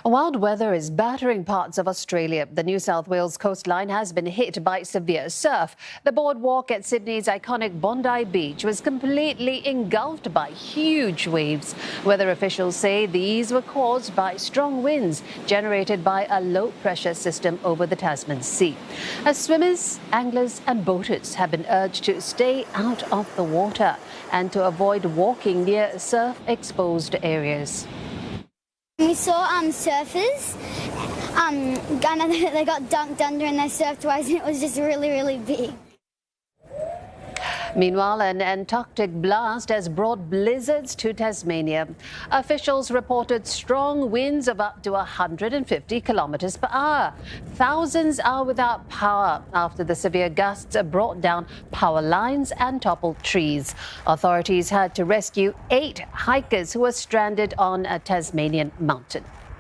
Wild weather is battering parts of Australia. The New South Wales coastline has been hit by severe surf. The boardwalk at Sydney's iconic Bondi Beach was completely engulfed by huge waves. Weather officials say these were caused by strong winds generated by a low-pressure system over the Tasman Sea. As swimmers, anglers and boaters have been urged to stay out of the water and to avoid walking near surf-exposed areas. We saw surfers, they got dunked under and they surfed twice, and it was just really big. Meanwhile, an Antarctic blast has brought blizzards to Tasmania. Officials reported strong winds of up to 150 kilometres per hour. Thousands are without power after the severe gusts brought down power lines and toppled trees. Authorities had to rescue 8 hikers who were stranded on a Tasmanian mountain.